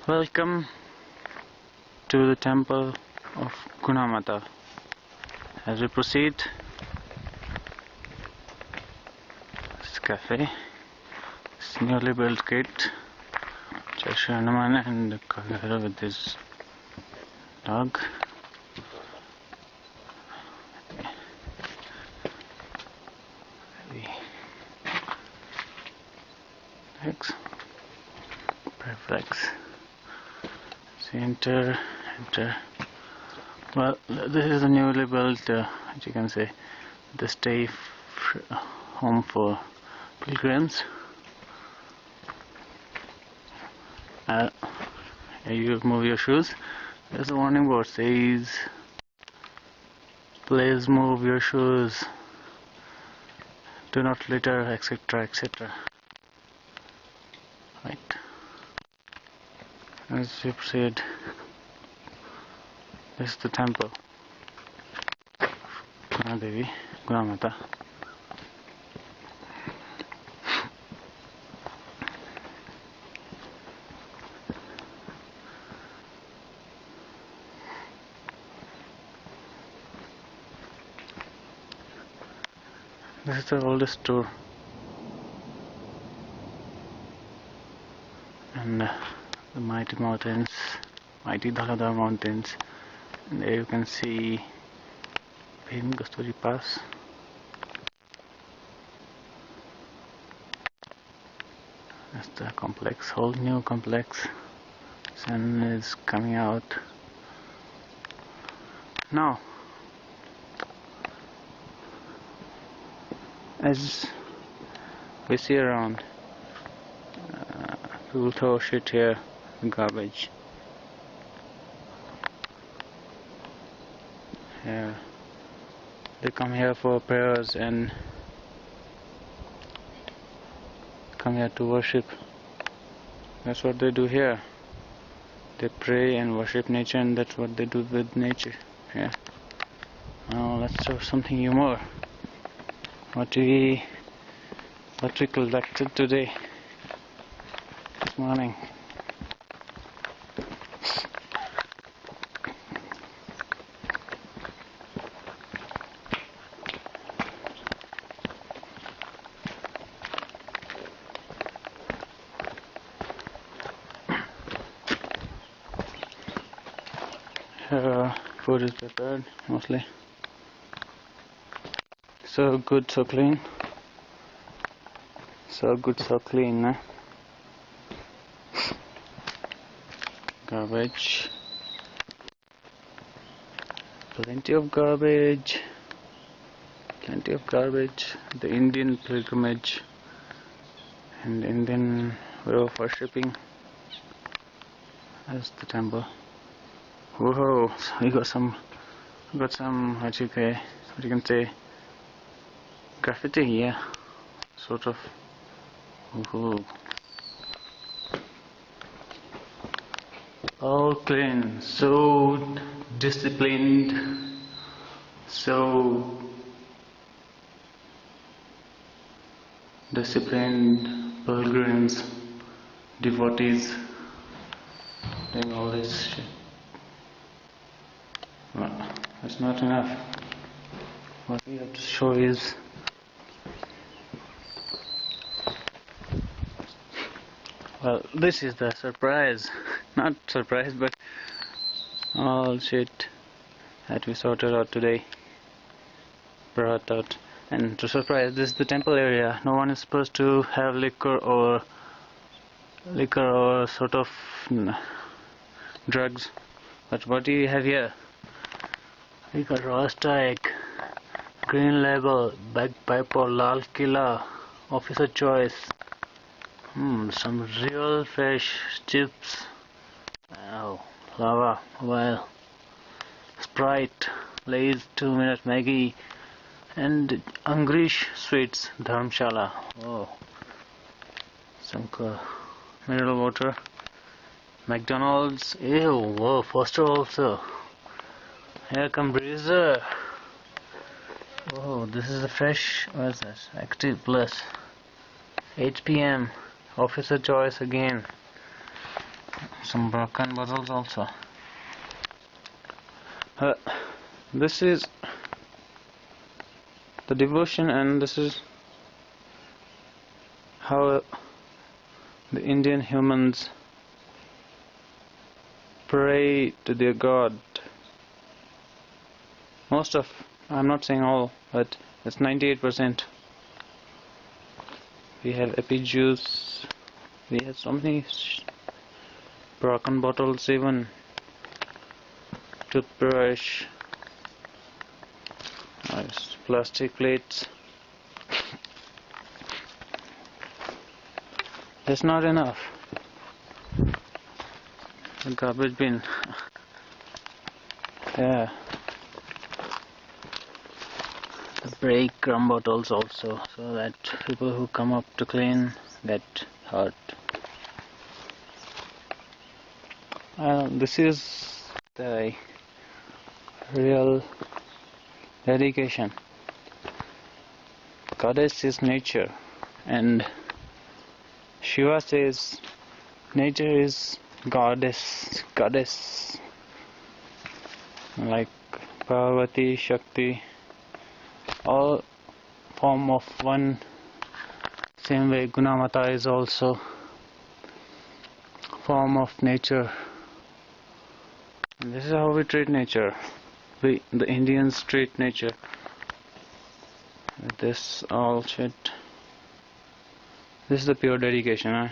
Welcome to the temple of Gunamata. As we proceed, this cafe, this newly built gate, Cheshire Hanuman and Kagara with his dog. Reflex. Enter. Well, this is a newly built, as you can say, the stay home for pilgrims. You move your shoes. There's a warning board says, please move your shoes. Do not litter, etc., etc. Right. As we proceed, this is the temple of Gunadevi, Gunamata. This is the oldest store, and the mighty mountains, mighty Dhaladhar mountains, and there you can see Bhim Kasturi Pass. That's the complex, whole new complex. Sun is coming out now. As we see around, people throw shit here, garbage. Yeah, they come here for prayers and come here to worship. That's what they do here. They pray and worship nature, and that's what they do with nature. Yeah. Now let's do something more. What we collected today, this morning. Food is prepared mostly. So good, so clean. So good, so clean, eh? Garbage. Plenty of garbage. Plenty of garbage. The Indian pilgrimage and Indian way of worshipping. That's the temple. Whoa! So we got some what you can say, graffiti here, sort of. Woohoo. All clean, so disciplined, so disciplined pilgrims, devotees doing all this shit. Well, that's not enough. What we have to show is this is the surprise. Not surprise, but all shit that we sorted out today, brought out. And to surprise, this is the temple area. No one is supposed to have liquor or sort of drugs. But what do you have here? We got raw steak, green label, bagpiper, lal killa, officer choice. Some real fresh chips. Wow, lava, well, Sprite, Lay's 2-minute Maggie, and Angrish sweets, Dharmshala. Oh, some mineral water, McDonald's. Ew, whoa, Foster also. Here come Breezer. Oh, this is a fresh, what is that? Active Plus. 8 PM. Officer choice again. some broken bottles also. This is the devotion, and this is how the Indian humans pray to their God. Most of, I'm not saying all, but it's 98%. We have epi juice, we have so many broken bottles, even toothbrush, nice plastic plates. That's not enough. The garbage bin. Yeah. The break rum bottles also, so that people who come up to clean get hurt. This is the real dedication. Goddess is nature, and Shiva says nature is goddess. Like Parvati, Shakti, all form of one. Same way Gunamata is also form of nature. And this is how we treat nature. The Indians treat nature with this all shit. This is the pure dedication, huh?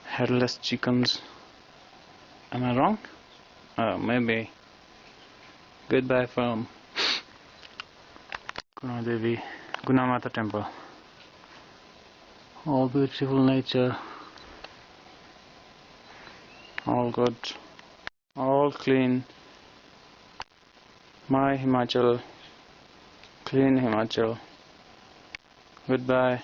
Headless chickens. Am I wrong? Maybe. Goodbye from Gunadevi, Gunamata temple. All beautiful nature. All good. All clean. My Himachal. Clean Himachal. Goodbye.